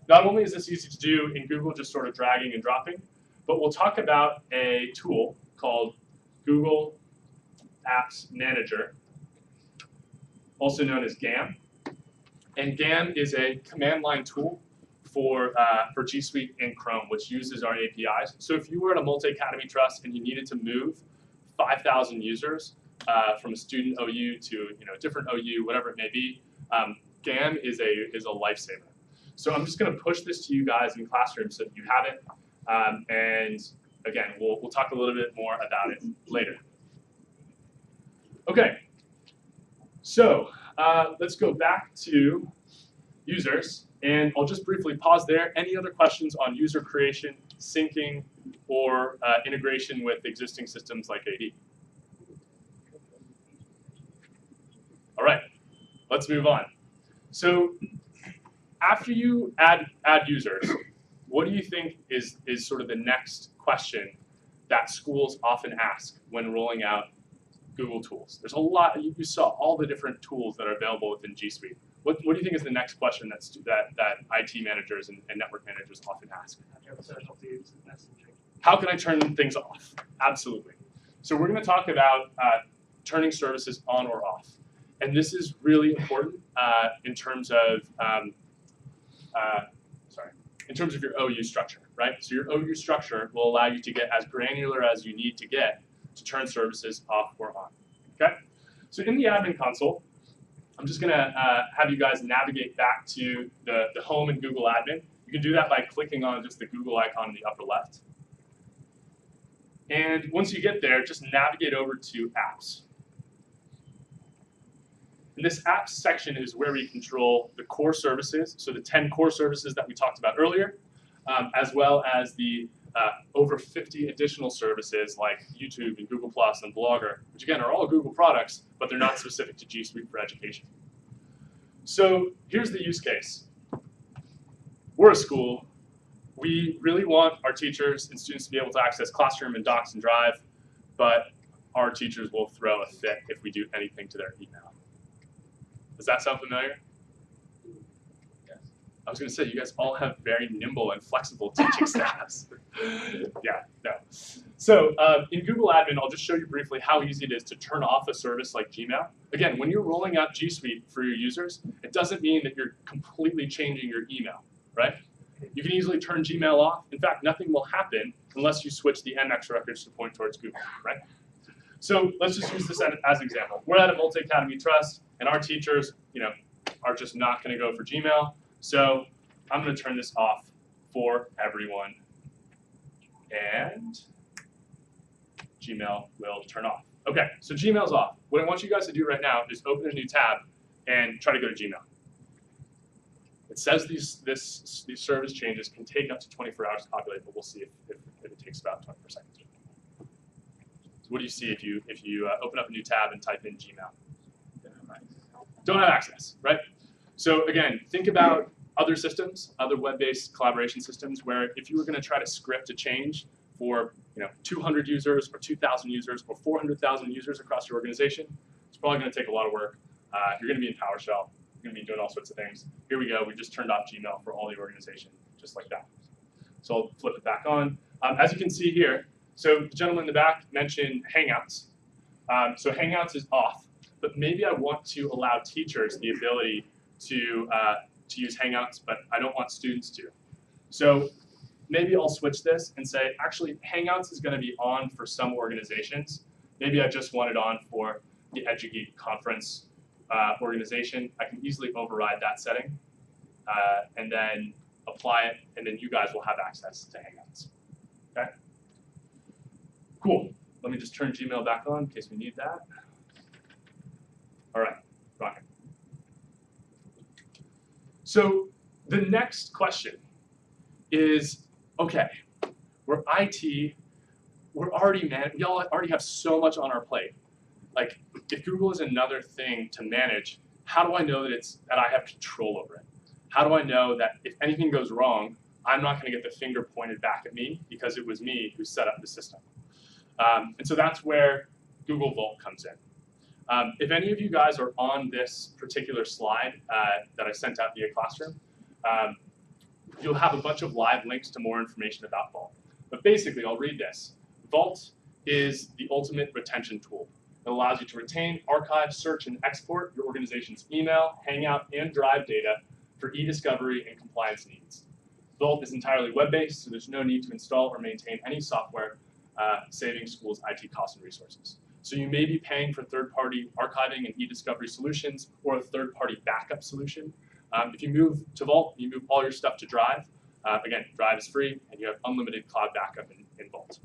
Not only is this easy to do in Google, just sort of dragging and dropping, but we'll talk about a tool called Google Apps Manager, also known as GAM. And GAM is a command line tool for G Suite and Chrome, which uses our APIs. So if you were at a multi-academy trust and you needed to move 5,000 users from a student OU to a different OU, whatever it may be, GAM is a lifesaver. So I'm just going to push this to you guys in Classroom so that you have it. And again, we'll talk a little bit more about it later. Okay, so let's go back to users. And I'll just briefly pause there. Any other questions on user creation, syncing, or integration with existing systems like AD? All right, let's move on. So after you add users, what do you think is sort of the next question that schools often ask when rolling out Google tools? There's a lot. You saw all the different tools that are available within G Suite. What do you think is the next question that IT managers and network managers often ask? How can I turn things off? Absolutely. So we're going to talk about turning services on or off. And this is really important in terms of your OU structure, right? So your OU structure will allow you to get as granular as you need to get to turn services off or on. Okay? So in the admin console, I'm just going to have you guys navigate back to the home in Google Admin. You can do that by clicking on just the Google icon in the upper left. And once you get there, just navigate over to Apps. And this Apps section is where we control the core services, so the 10 core services that we talked about earlier, as well as the over 50 additional services like YouTube and Google Plus and Blogger, which again are all Google products, but they're not specific to G Suite for education. So here's the use case. We're a school. We really want our teachers and students to be able to access Classroom and Docs and Drive, but our teachers will throw a fit if we do anything to their email. Does that sound familiar? I was going to say, you guys all have very nimble and flexible teaching staffs. Yeah, no. So in Google Admin, I'll just show you briefly how easy it is to turn off a service like Gmail. Again, when you're rolling out G Suite for your users, it doesn't mean that you're completely changing your email, right? You can easily turn Gmail off. In fact, nothing will happen unless you switch the MX records to point towards Google, right? So let's just use this as an example. We're at a multi-academy trust, and our teachers, are just not going to go for Gmail. So I'm going to turn this off for everyone, and Gmail will turn off. Okay, so Gmail's off. What I want you guys to do right now is open a new tab and try to go to Gmail. It says these service changes can take up to 24 hours to populate, but we'll see if it takes about 24 seconds. So what do you see if you open up a new tab and type in Gmail? Don't have access, right? So again, think about other systems, other web-based collaboration systems, where if you were going to try to script a change for 200 users or 2,000 users or 400,000 users across your organization, it's probably going to take a lot of work. You're going to be in PowerShell. You're going to be doing all sorts of things. Here we go. We just turned off Gmail for all the organization, just like that. So I'll flip it back on. As you can see here, so the gentleman in the back mentioned Hangouts. So Hangouts is off, but maybe I want to allow teachers the ability to use Hangouts, but I don't want students to. So maybe I'll switch this and say, actually, Hangouts is going to be on for some organizations. Maybe I just want it on for the EduGeek conference organization. I can easily override that setting and then apply it, and then you guys will have access to Hangouts. Okay? Cool. Let me just turn Gmail back on in case we need that. All right, rocking. So the next question is, okay, we're IT, we already have so much on our plate. Like, if Google is another thing to manage, how do I know that I have control over it? How do I know that if anything goes wrong, I'm not going to get the finger pointed back at me because it was me who set up the system? And so that's where Google Vault comes in. If any of you guys are on this particular slide that I sent out via Classroom, you'll have a bunch of live links to more information about Vault. But basically, I'll read this. Vault is the ultimate retention tool. It allows you to retain, archive, search, and export your organization's email, Hangout, and Drive data for e-discovery and compliance needs. Vault is entirely web-based, so there's no need to install or maintain any software, saving schools IT costs and resources. So you may be paying for third-party archiving and e-discovery solutions or a third-party backup solution. If you move to Vault, you move all your stuff to Drive. Again, Drive is free, and you have unlimited cloud backup in Vault.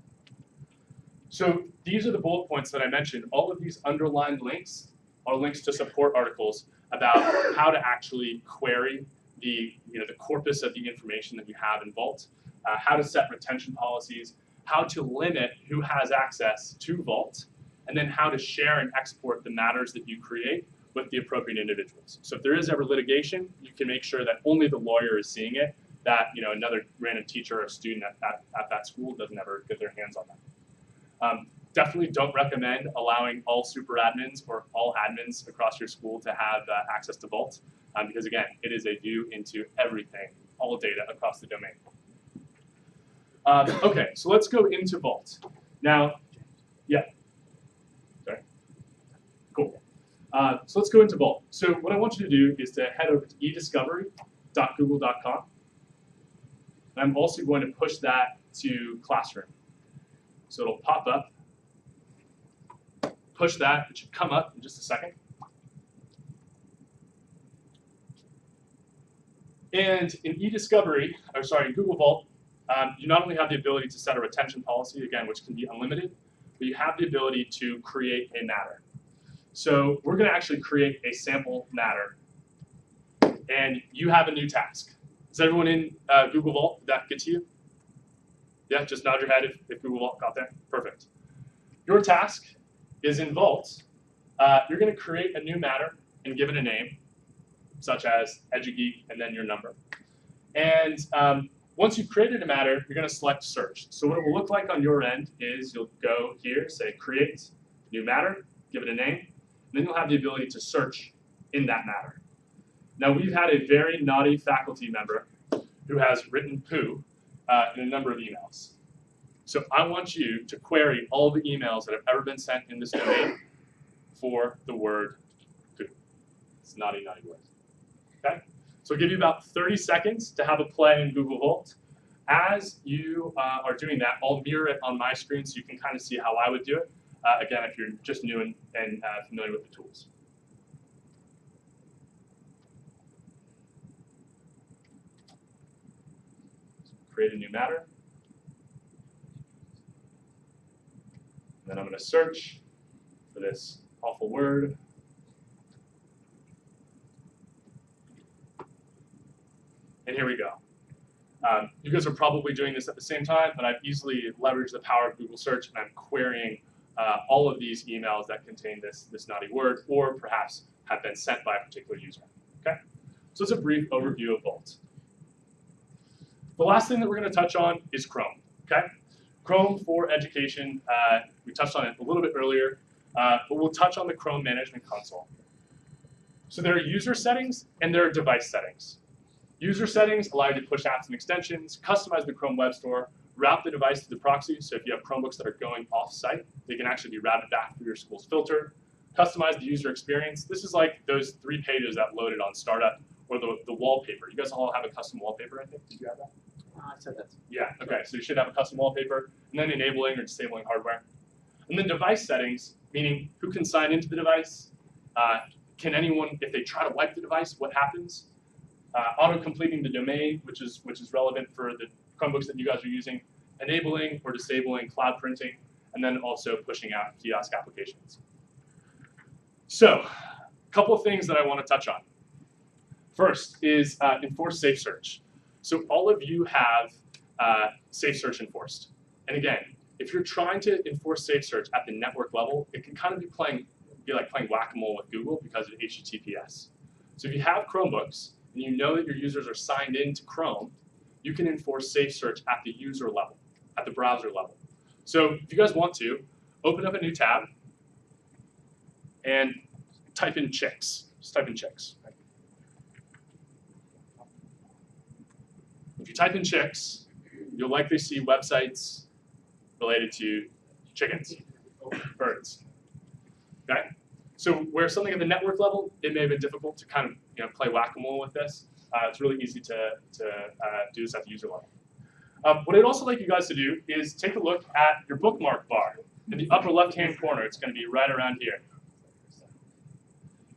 So these are the bullet points that I mentioned. All of these underlined links are links to support articles about how to actually query the corpus of the information that you have in Vault, how to set retention policies, how to limit who has access to Vault, and then how to share and export the matters that you create with the appropriate individuals. So if there is ever litigation, you can make sure that only the lawyer is seeing it, that another random teacher or student at that school doesn't ever get their hands on that. Definitely don't recommend allowing all super admins or all admins across your school to have access to Vault, because again, it is a view into everything, all data across the domain. Okay, so let's go into Vault. Now, yeah, sorry, cool. So let's go into Vault. So what I want you to do is to head over to ediscovery.google.com. I'm also going to push that to Classroom. So it'll pop up, push that, it should come up in just a second. And in eDiscovery, or sorry, in Google Vault, you not only have the ability to set a retention policy, again, which can be unlimited, but you have the ability to create a matter. So we're going to actually create a sample matter, and you have a new task. Is everyone in Google Vault? Did that get to you? Yeah, just nod your head if Google Vault got there. Perfect. Your task is in Vault. You're going to create a new matter and give it a name, such as EduGeek and then your number. And once you've created a matter, you're going to select search. So what it will look like on your end is you'll go here, say create new matter, give it a name, and then you'll have the ability to search in that matter. Now we've had a very naughty faculty member who has written poo in a number of emails. So I want you to query all the emails that have ever been sent in this domain for the word poo. It's naughty, naughty word. Okay? So I'll give you about 30 seconds to have a play in Google Vault. As you are doing that, I'll mirror it on my screen so you can kind of see how I would do it. Again, if you're just new and familiar with the tools. Create a new matter. And then I'm going to search for this awful word. And here we go. You guys are probably doing this at the same time, but I've easily leveraged the power of Google Search, and I'm querying all of these emails that contain this naughty word, or perhaps have been sent by a particular user. Okay? So it's a brief overview of Vault. The last thing that we're going to touch on is Chrome. Okay? Chrome for education. We touched on it a little bit earlier, but we'll touch on the Chrome Management Console. So there are user settings and there are device settings. User settings allow you to push apps and extensions, customize the Chrome Web Store, route the device to the proxy. So if you have Chromebooks that are going off-site, they can actually be routed back through your school's filter. Customize the user experience. This is like those 3 pages that loaded on startup, or the wallpaper. You guys all have a custom wallpaper, I think. Did you have that? I said that. Yeah, okay. So you should have a custom wallpaper, and then enabling or disabling hardware. And then device settings, meaning who can sign into the device. Can anyone, if they try to wipe the device, what happens? Auto-completing the domain, which is relevant for the Chromebooks that you guys are using, enabling or disabling cloud printing, and then also pushing out kiosk applications. So, a couple of things that I want to touch on. First is enforce safe search. So all of you have safe search enforced. And again, if you're trying to enforce safe search at the network level, it can kind of be like playing whack-a-mole with Google because of HTTPS. So if you have Chromebooks, and you know that your users are signed into Chrome, you can enforce safe search at the user level, at the browser level. So if you guys want to, open up a new tab and type in chicks. Just type in chicks. If you type in chicks, you'll likely see websites related to chickens, birds. Okay? So where something at the network level, it may have been difficult to kind of play whack-a-mole with this. It's really easy to do this at the user level. What I'd also like you guys to do is take a look at your bookmark bar. In the upper left-hand corner, it's going to be right around here.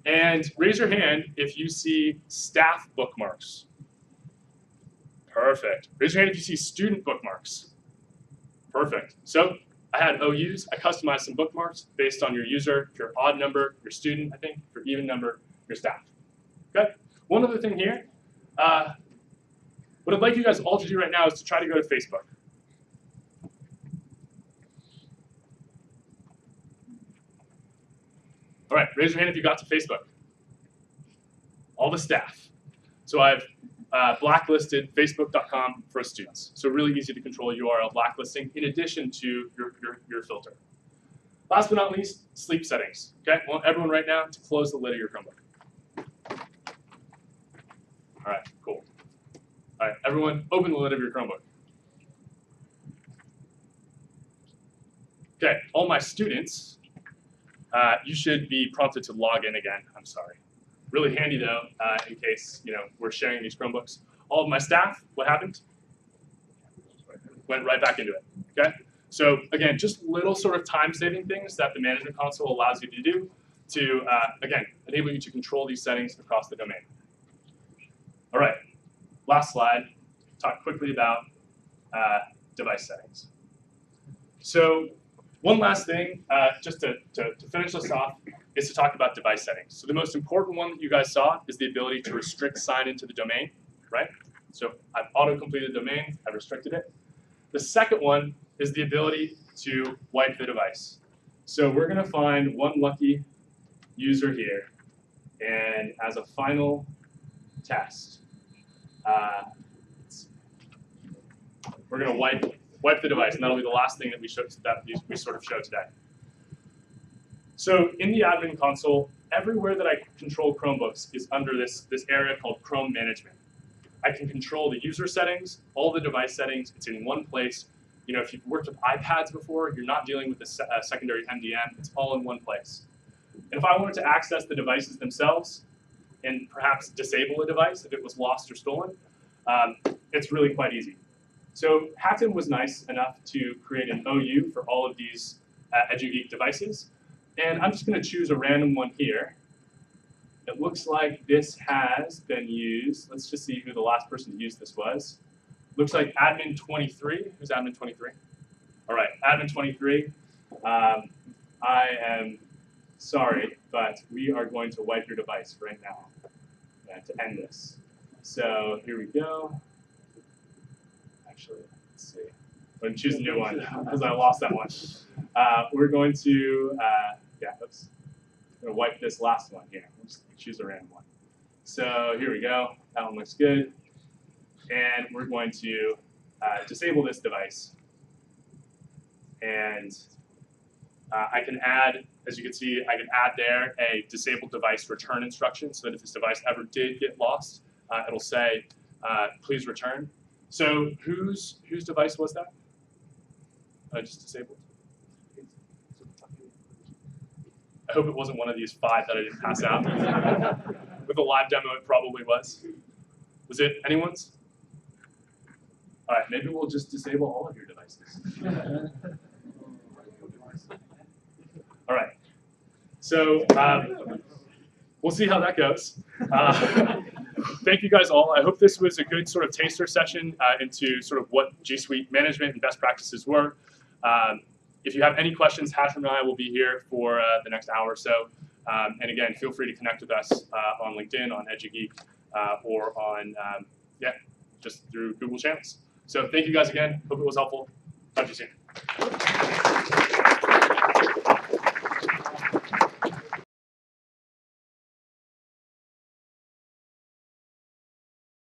And raise your hand if you see staff bookmarks. Perfect. Raise your hand if you see student bookmarks. Perfect. So I had OUs. I customized some bookmarks based on your user, your odd number, your student, I think, your even number, your staff. Okay? One other thing here. What I'd like you guys all to do right now is to try to go to Facebook. All right, raise your hand if you got to Facebook. All the staff. So I've blacklisted facebook.com for students. So really easy to control URL blacklisting in addition to your filter. Last but not least, sleep settings. Okay, I want everyone right now to close the lid of your Chromebook. All right, cool. All right, everyone, open the lid of your Chromebook. Okay, all my students, you should be prompted to log in again. I'm sorry. Really handy though, in case we're sharing these Chromebooks. All of my staff, what happened? Went right back into it. Okay. So again, just little sort of time-saving things that the management console allows you to do to again enable you to control these settings across the domain. All right. Last slide. Talk quickly about device settings. So one last thing, just to finish this off, is to talk about device settings. So the most important one that you guys saw is the ability to restrict sign into the domain, right? So I've auto-completed the domain, I've restricted it. The second one is the ability to wipe the device. So we're going to find one lucky user here, and as a final test, we're going to wipe the device, and that'll be the last thing that we sort of show today. So in the admin console, everywhere that I control Chromebooks is under this area called Chrome Management. I can control the user settings, all the device settings. It's in one place. You know, if you've worked with iPads before, you're not dealing with the secondary MDM. It's all in one place. And if I wanted to access the devices themselves and perhaps disable a device if it was lost or stolen, it's really quite easy. So HandsOn was nice enough to create an OU for all of these EduGeek devices. And I'm just going to choose a random one here. It looks like this has been used. Let's just see who the last person to use this was. Looks like admin 23. Who's admin 23? All right, admin 23. I am sorry, but we are going to wipe your device right now to end this. So here we go. Actually, let's see. I'm going to choose a new one because I lost that one. We're going to, oops. I'm going to wipe this last one here. We'll just choose a random one. So here we go. That one looks good. And we're going to disable this device. And I can add, as you can see, I can add there a disabled device return instruction so that if this device ever did get lost, it'll say, please return. So whose device was that? Just disabled? I hope it wasn't one of these 5 that I didn't pass out. With a live demo, it probably was. Was it anyone's? All right, maybe we'll just disable all of your devices. All right, so we'll see how that goes. Thank you guys all. I hope this was a good sort of taster session into sort of what G Suite management and best practices were. If you have any questions, Hatcher and I will be here for the next hour or so. And again, feel free to connect with us on LinkedIn, on EduGeek, or on, just through Google channels. So thank you guys again. Hope it was helpful. Talk to you soon.